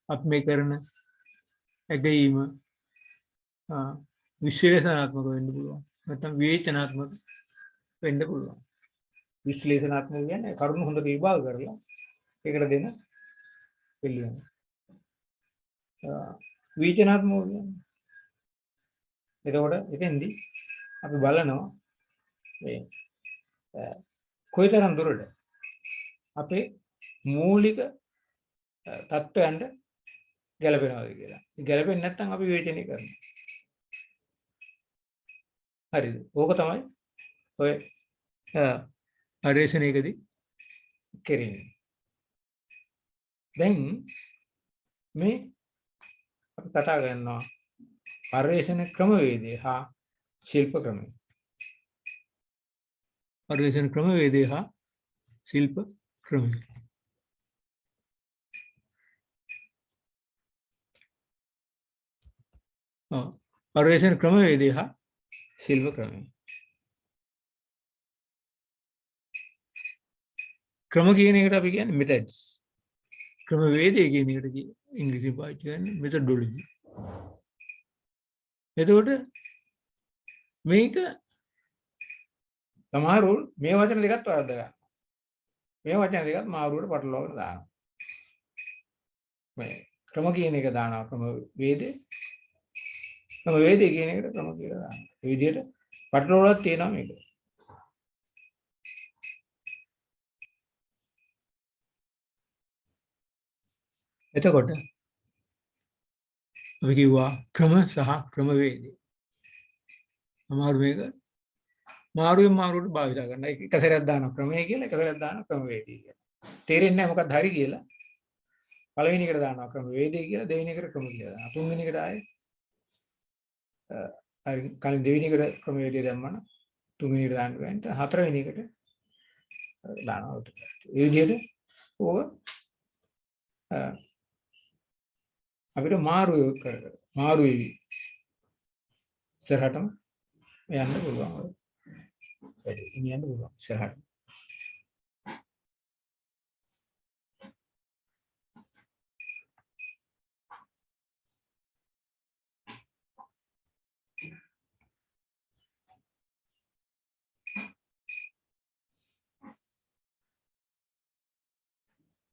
අප මේ කරන ඇගීම විශ්ලේෂණාත්මක වෙන්න පුළුවන්. නැත්නම් විවේචනාත්මක වෙන්න පුළුවන්. විශ්ලේෂණාත්මක කියන්නේ කරුණු හොඳට විභාග කරලා ඒකට දෙන පිළියම. විවේචනාත්මක කියන්නේ එතකොට එතෙන්දී අපි බලනවා මේ කොයිතරම් දුරට අපේ මූලික තත්ත්වයන්ට ගැලපෙනවද කියලා. ඒ ගැලපෙන්නේ නැත්නම් අපි විවේචනය කරනවා. හරිද? ඕක තමයි ඔය පරිශ්‍රණයකදී කෙරෙන්නේ. දැන් මේ අපි කතා කරනවා පරිශ්‍රණ ක්‍රමවේදය හා ශිල්ප ක්‍රමය. පරිශ්‍රණ ක්‍රමවේදය හා ශිල්ප ක්‍රමය. පරිශ්‍රණ ක්‍රමවේදය හා ශිල්ප ක්‍රමය. ක්‍රම කියන එකට අපි කියන්නේ methods. ක්‍රමවේදය කියන එකට ඉංග්‍රීසි පාවිච්චි කරන්නේ methodology. එතකොට මේක සමහරු මේ වචන දෙකත් වරද්ද ගන්නවා. මේ වචන දෙකත් මාරුවට පටලවාගෙන දානවා. මේ ක්‍රම කියන එක දානවා ක්‍රම වේදේ. ක්‍රම වේදේ කියන එකට ක්‍රම කියලා දානවා. ඒ විදිහට පටලවලක් තියෙනවා මේක. එතකොට අපි කිව්වා ක්‍රම සහ ක්‍රමවේදී. අමාරු මේක මාරුවෙන් මාරුවට භාවිත කරනවා. එක සැරයක් දානවා ක්‍රමය කියලා, එක සැරයක් දානවා ක්‍රමවේදී කියලා. තේරෙන්නේ නැහැ මොකක්ද හරි කියලා. පළවෙනි එකට දානවා ක්‍රමවේදී කියලා, දෙවෙනි එකට ක්‍රම කියලා දානවා. තුන්වෙනි එකට ආයේ හරි කලින් දෙවෙනි එකට ක්‍රමවේදී දැම්මම තුන්වෙනි එකට දාන්න බෑනේ. හතරවෙනි එකට දානවා. ඒ විදිහට ඕක අපිට මාරු වෙවි ඉස්සරහටම යන්න පුළුවන්. වැඩි ඉනියන්න පුළුවන් ඉස්සරහට.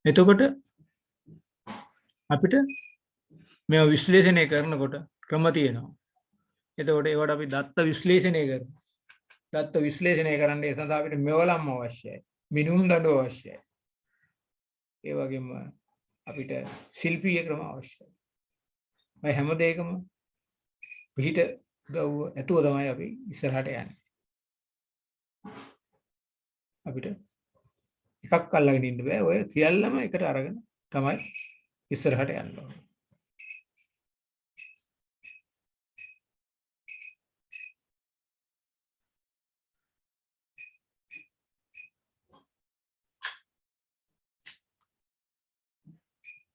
එතකොට අපිට මේව විශ්ලේෂණය කරනකොට ක්‍රම තියෙනවා. එතකොට ඒවට අපි දත්ත විශ්ලේෂණය කරනවා. දත්ත විශ්ලේෂණය කරන්න ඒ සඳහා අපිට මෙවලම් අවශ්‍යයි. මිනුම් දඬු අවශ්‍යයි. ඒ වගේම අපිට ශිල්පීය ක්‍රම අවශ්‍යයි. මේ හැම දෙයකම පිට උදව්ව ඇතුව තමයි අපි ඉස්සරහට යන්නේ. අපිට එකක් අල්ලගෙන ඉන්න බෑ. ඔය සියල්ලම එකට අරගෙන තමයි ඉස්සරහට යන්න ඕනේ.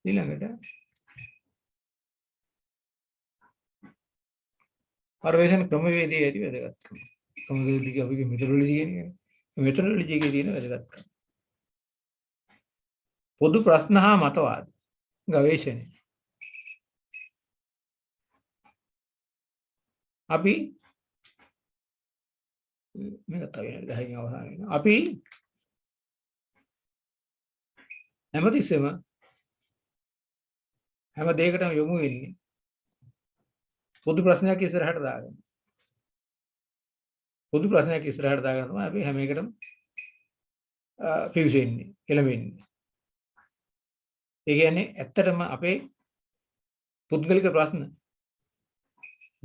ඊළඟට පරිශ්‍රණ ක්‍රමවේදයේ ඇති වැදගත්කම. ක්‍රමවේදී අපිගේ මෙතඩොලොජි කියන්නේ. මෙතඩොලොජි එකේ තියෙන වැදගත්කම. පොදු ප්‍රශ්න හා මතවාද ගවේෂණය. අපි මේක තව වෙන 10කින් අවසන් වෙනවා. අපි හැමතිස්සෙම හැම දෙයකටම යොමු වෙන්නේ පොදු ප්‍රශ්නයක් ඉස්සරහට දාගෙන. පොදු ප්‍රශ්නයක් ඉස්සරහට දාගෙන තමයි අපි හැම එකටම පිවිසෙන්නේ, එළවෙන්නේ. ඒ කියන්නේ ඇත්තටම අපේ පුද්ගලික ප්‍රශ්න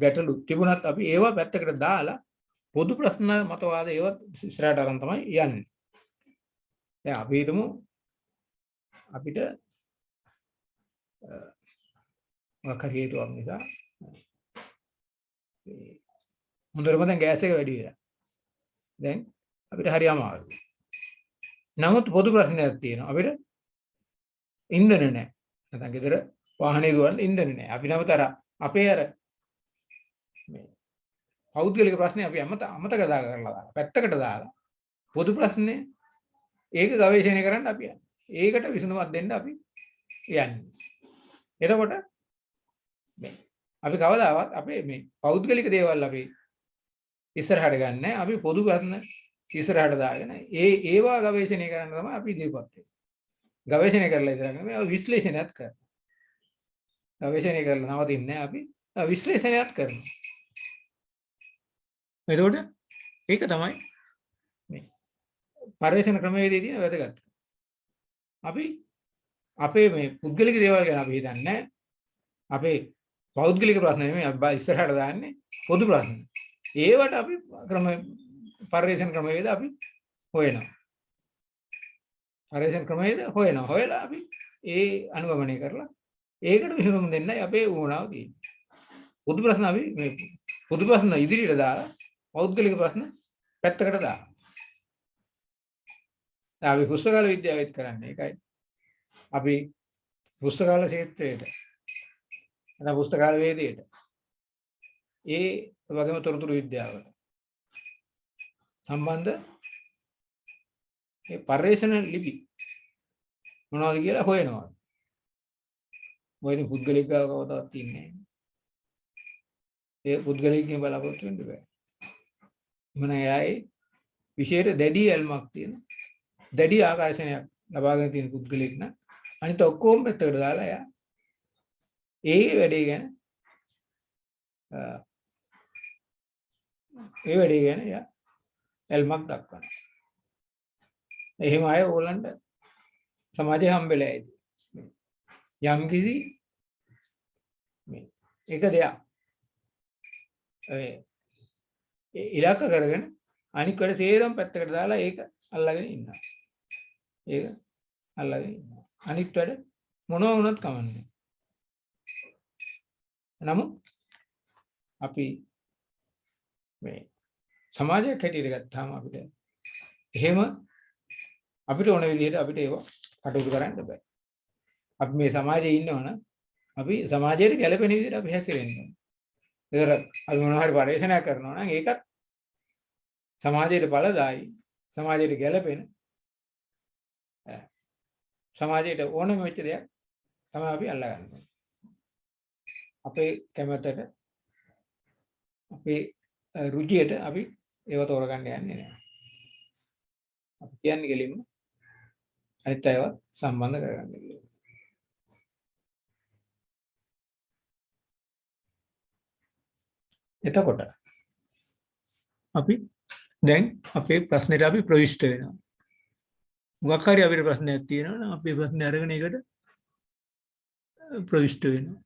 ගැටලු තිබුණත් අපි ඒවා පැත්තකට දාලා පොදු ප්‍රශ්න මතවාද ඒවත් ඉස්සරහට අරන් තමයි යන්නේ. දැන් අපි හිතමු අපිට හේතුවක් නිසා හොඳටම දැන් ගෑස් එක වැඩි වෙලා. දැන් අපිට හරි අමාරුයි. නමුත් පොදු ප්‍රශ්නයක් තියෙනවා. අපිට ඉන්ධන නැහැ. නැත්නම් ගෙදර වාහනේ දුවන්න ඉන්ධන නැහැ. අපි නවතර අපේ අර මේ පෞද්ගලික ප්‍රශ්නේ අපි අමතක කරලා පැත්තකට දාලා පොදු ප්‍රශ්නේ ඒක ගවේෂණය කරන්න අපි යන්නේ. ඒකට විසඳුමක් දෙන්න අපි යන්නේ. එතකොට මේ අපි කවදාවත් අපේ මේ පෞද්ගලික දේවල් අපි ඉස්සරහට ගන්න නැහැ. අපි පොදු ප්‍රශ්න ඉස්සරහට දාගෙන ඒවා ගවේෂණය කරන්න තමයි අපි ඉදිරිපත් වෙන්නේ. ගවේෂණය කරලා ඉතරක් නෙමෙයි විශ්ලේෂණයත් කරනවා. ගවේෂණය කරලා නවතින්නේ නැහැ අපි විශ්ලේෂණයත් කරනවා. එතකොට ඒක තමයි මේ පරිශ්‍රණ ක්‍රමවේදයේ තියෙන වැදගත්කම. අපි අපේ මේ පුද්ගලික දේවල් ගැන අපි හිතන්නේ නැහැ. අපේ පෞද්ගලික ප්‍රශ්න නෙමෙයි අපි ඉස්සරහට දාන්නේ පොදු ප්‍රශ්න. ඒවට අපි පරිවර්තන ක්‍රමවේද අපි හොයනවා. පරිවර්තන ක්‍රමවේද හොයනවා. හොයලා අපි ඒ අනුගමනය කරලා ඒකට විසඳුම් දෙන්නයි අපේ උවමනාව තියෙන්නේ. පොදු ප්‍රශ්න අපි මේ පොදු ප්‍රශ්න ඉදිරියට දාලා පෞද්ගලික ප්‍රශ්න පැත්තකට දාලා. අපි පුස්තකාල විද්‍යාවෙත් කරන්නේ ඒකයි. අපි පුස්තකාල ක්ෂේත්‍රයට නැත්නම් පුස්තකාල වේදයට ඒ වගේම තොරතුරු විද්‍යාවට සම්බන්ධ ඒ පරිවර්තන ලිපි මොනවද කියලා හොයනවා. මොකද පුද්ගලික කවදාවත් තියන්නේ නැහැ. ඒ පුද්ගලිකයෙන් බලාපොරොත්තු වෙන්න බෑ. මොන එයායි විශේෂ දැඩි ඇල්මක් තියෙන දැඩි ආකර්ෂණයක් ලබාගෙන තියෙන පුද්ගලික නම් අනිත ඔක්කොම පැත්තකට දාලා එයා ඒ වැඩේ ගැන එයා ඇල්මක් දක්වනවා. එහෙම අය ඕලන්ට සමාජයේ හම්බෙලා ඇති. යම් කිසි මේ එක දෙයක් ඉලක්ක කරගෙන අනික් වැඩ තේරම් පැත්තකට දාලා ඒක අල්ලගෙන ඉන්නවා. ඒක අල්ලගෙන ඉන්නවා. අනිත් වැඩ මොනවා වුණත් කමන්නේ. නමුත් අපි මේ සමාජයක් හැටියට ගත්තාම අපිට එහෙම අපිට ඕන විදිහට අපිට ඒක කටයුතු කරන්න බෑ. අපි මේ සමාජයේ ඉන්නවනම් අපි සමාජයට ගැළපෙන විදිහට අපි හැසිරෙන්න ඕනේ. ඒතර අපි මොනවා හරි පරිශ්‍රණයක් කරනවා නම් ඒකත් සමාජයට බලදායි සමාජයට ගැළපෙන සමාජයට ඕනම වෙච්ච දෙයක් තමයි අපි අල්ලගන්නේ. අපේ කැමැත්තට අපේ රුචියට අපි ඒව තෝරගන්න යන්නේ නැහැ. අපි කියන්නේ කෙලින්ම අනිත් අයව සම්බන්ධ කරගන්න කියලා. එතකොට අපි දැන් අපේ ප්‍රශ්නෙට අපි ප්‍රවිෂ්ඨ වෙනවා. මොකක් හරි අපිට ප්‍රශ්නයක් තියෙනවා නම් අපේ ප්‍රශ්නේ අරගෙන ඒකට ප්‍රවිෂ්ඨ වෙනවා.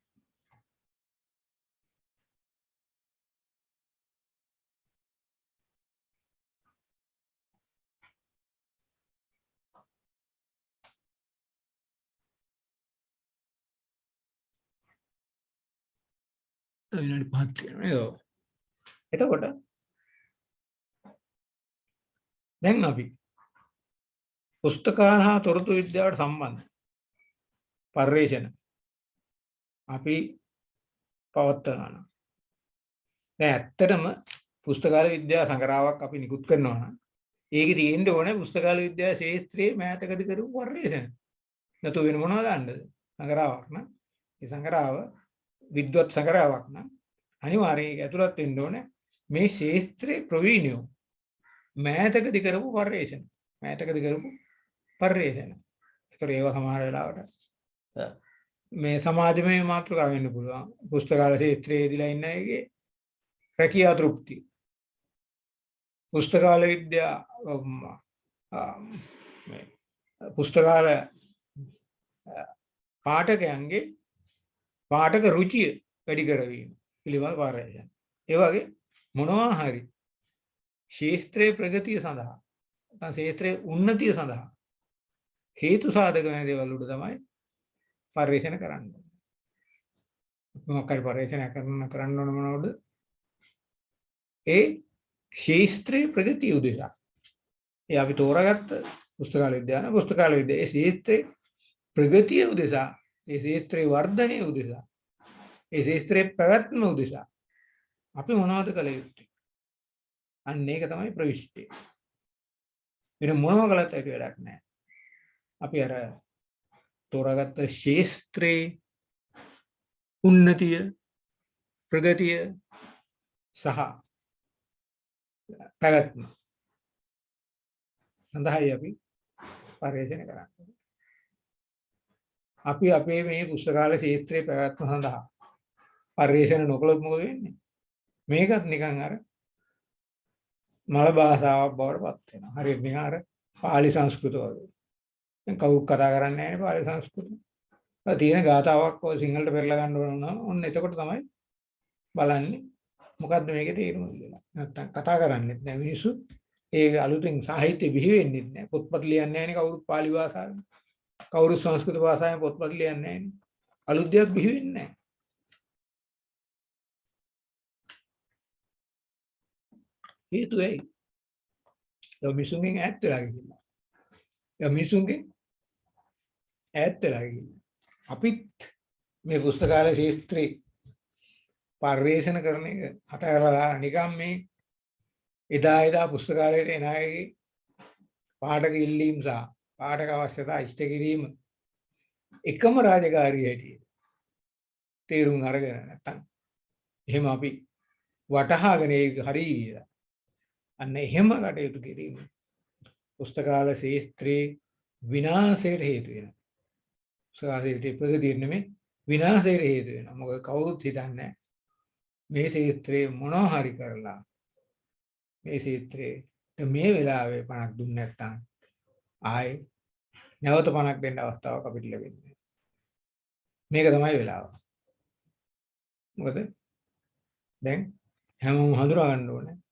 විනාඩි 5ක් තියෙනවා නේද? එතකොට දැන් අපි පුස්තකාල හා තොරතුරු විද්‍යාවට සම්බන්ධ පරිශ්‍රණ අපි පවත්වනවා නම් දැන් ඇත්තටම පුස්තකාල විද්‍යාව සංග්‍රහාවක් අපි නිකුත් කරනවා නම් ඒකේ තියෙන්න ඕනේ පුස්තකාල විද්‍යාව ශාස්ත්‍රයේ මෑතකදී කරපු පරිශ්‍රණ. නැතු වෙන මොනවද ගන්නද? සංග්‍රහාවක් නම් ඒ සංග්‍රහාව විද්වත් සංග්‍රහාවක් නම් අනිවාර්යයෙන් ඒක ඇතුළත් වෙන්න ඕනේ මේ ශාස්ත්‍රයේ ප්‍රවීණයෝ මෑතකදී කරපු පරිශ්‍රණ. මෑතකදී කරපු පරිශ්‍රණ. ඒතර ඒවා සමහර වෙලාවට මේ සමාජමය මාතෘකාව වෙන්න පුළුවන්. පුස්තකාල ශාස්ත්‍රයේ දීලා ඉන්න එකේ රැකියා තෘප්තිය. පුස්තකාල විද්‍යා පුස්තකාල පාඨකයන්ගේ පාඨක රුචිය වැඩි කරවීම පිළිබඳ පරිශ්‍රණ. ඒ වගේ මොනවා හරි ශාස්ත්‍රයේ ප්‍රගතිය සඳහා නැත්නම් ශාස්ත්‍රයේ උන්නතිය සඳහා හේතු සාධක වෙන දේවල් උඩ තමයි පරිශ්‍රණ කරන්නේ. මොකක් හරි පරිශ්‍රණ කරන්න ඕන මොනවද? ඒ ශාස්ත්‍රයේ ප්‍රගතිය උදෙසා. ඒ අපි තෝරාගත්ත පුස්තකාල විද්‍යාව පුස්තකාල විද්‍යාව ඒ ශාස්ත්‍රයේ ප්‍රගතිය උදෙසා, ඒ ශාස්ත්‍රයේ වර්ධනය උදෙසා, ඒ ශාස්ත්‍රයේ පැවැත්ම උදෙසා අපි මොනවද කළ යුත්තේ? අන්න ඒක තමයි ප්‍රවිෂ්ඨය. වෙන මොනවා කළත් ඒක වැඩක් නැහැ. අපි අර තෝරාගත්ත ශාස්ත්‍රයේ උන්නතිය, ප්‍රගතිය සහ පැවැත්ම සඳහායි අපි පරිශ්‍රණය කරන්නේ. අපි අපේ මේ පුස්තකාල ක්ෂේත්‍රයේ පැවැත්ම සඳහා පරිශ්‍රණ නොකළොත් මොකද වෙන්නේ? මේකත් නිකන් අර මල භාෂාවක් බවට පත් වෙනවා. හරියට නිකන් අර පාලි සංස්කෘත වගේ. දැන් කවුරුත් කතා කරන්නේ නැහැ පාලි සංස්කෘත. තියෙන ගාතාවක් ඔය සිංහලට පෙරලා ගන්න ඕන නම් ඔන්න එතකොට තමයි බලන්නේ මොකද්ද මේකේ තේරුම කියලා. නැත්තම් කතා කරන්නේ නැහැ මිනිස්සු. ඒ අලුතෙන් සාහිත්‍ය බිහි වෙන්නේ නැහැ. පොත්පත් ලියන්නේ නැහැ නේ කවුරුත් පාලි භාෂාවෙන්. කවුරුත් සංස්කෘත භාෂාවෙන් පොත්පත් ලියන්නේ නැහැ නේ. අලුත් දෙයක් බිහි වෙන්නේ නැහැ. හේතුව ඇයි? ඒ මිනිසුන්ගෙන් ඈත් වෙලා ගිහිල්ලා. ඒ මිනිසුන්ගෙන් ඈත් වෙලා ගිහිල්ලා. අපිත් මේ පුස්තකාල ශාස්ත්‍රේ පරිවේෂණ කරන එක හතරලා නිකම් මේ එදා පුස්තකාලයට එන අයගේ පාඨක ඉල්ලීම් සහ පාඨක අවශ්‍යතා ඉෂ්ට කිරීම එකම රාජකාරිය හැටියට තේරුම් අරගෙන නැත්තම් එහෙම අපි වටහාගෙන ඒක හරි කියලා අන්න එහෙම කටයුතු කිරීම පුස්තකාල ශාස්ත්‍රයේ විනාශයට හේතු වෙනවා. පුස්තකාලයේ ප්‍රගතිය නෙමෙයි විනාශයට හේතු වෙනවා. මොකද කවුරුත් හිතන්නේ මේ ශාස්ත්‍රයේ මොනවා හරි කරලා මේ ශාස්ත්‍රයේ මේ වෙලාවේ පණක් දුන්නේ නැත්නම් ආයේ නැවත පණක් දෙන්න අවස්ථාවක් අපිට ලැබෙන්නේ. මේක තමයි වෙලාව. මොකද දැන් හැමෝම හඳුනා ගන්න ඕනේ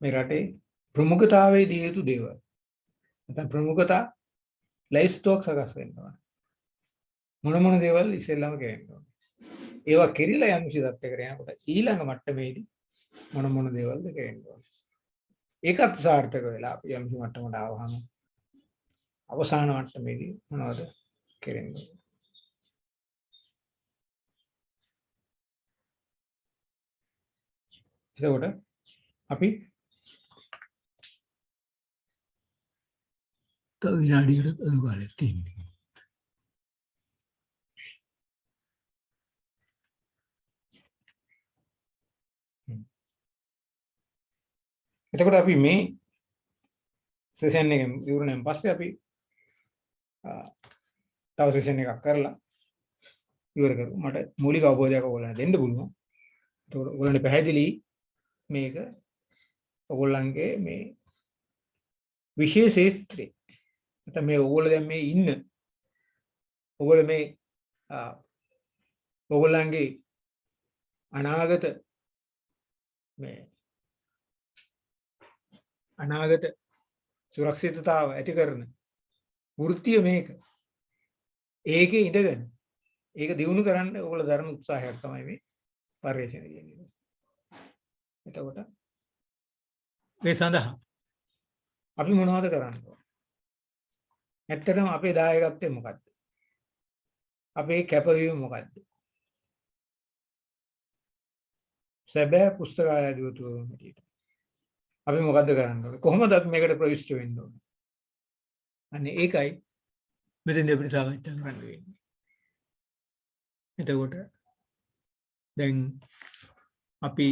මේ රටේ ප්‍රමුඛතාවයේ දිය යුතු දේවල්. නැත්නම් ප්‍රමුඛතා ලයිස්ට්ෝක් සකස් වෙන්න ඕනේ. මොන දේවල් ඉස්සෙල්ලාම කරන්න ඕනේ. ඒවා කිරිලා යම් කිසි තත්යකට යනකොට ඊළඟ මට්ටමේදී මොන දේවල්ද කරන්න ඕනේ. ඒකත් සාර්ථක වෙලා අපි යම් කිසි මට්ටමකට ආවහම අවසාන මට්ටමේදී මොනවද කරන්නේ? එතකොට අපි තව විනාඩියකට අඩු කාලයක් තියෙනවා. එතකොට අපි මේ සෙෂන් එක ඉවරණයෙන් පස්සේ අපි තව සෙෂන් එකක් කරලා ඉවර කරමු. මට මූලික අවබෝධයක් ඔයගොල්ලන්ට දෙන්න පුළුවන්. එතකොට ඔයගොල්ලන්ට පැහැදිලි මේක ඔයගොල්ලන්ගේ මේ විශේෂ ක්ෂේත්‍රේ නැත්නම් මේ ඔයගොල්ලෝ දැන් මේ ඉන්න ඔයගොල්ලෝ මේ ඔයගොල්ලන්ගේ අනාගත මේ අනාගත සුරක්ෂිතතාව ඇති කරන වෘත්තිය මේක. ඒකේ ඉඳගෙන ඒක දියුණු කරන්න ඔයගොල්ලෝ දරන උත්සාහයක් තමයි මේ පරිශ්‍රණය කියන්නේ. එතකොට ඒ සඳහා අපි මොනවද කරන්න ඕන? ඇත්තටම අපේ දායකත්වය මොකක්ද? අපේ කැපවීම මොකක්ද? සැබෑ පුස්තකාලයදීවතුන් හැටියට අපි මොකද්ද කරන්න ඕනේ? කොහොමද අපි මේකට ප්‍රවිෂ්ඨ වෙන්න ඕනේ? අනේ ඒකයි මෙතෙන්දී අපිට සාකච්ඡා කරන්න වෙන්නේ. එතකොට දැන් අපි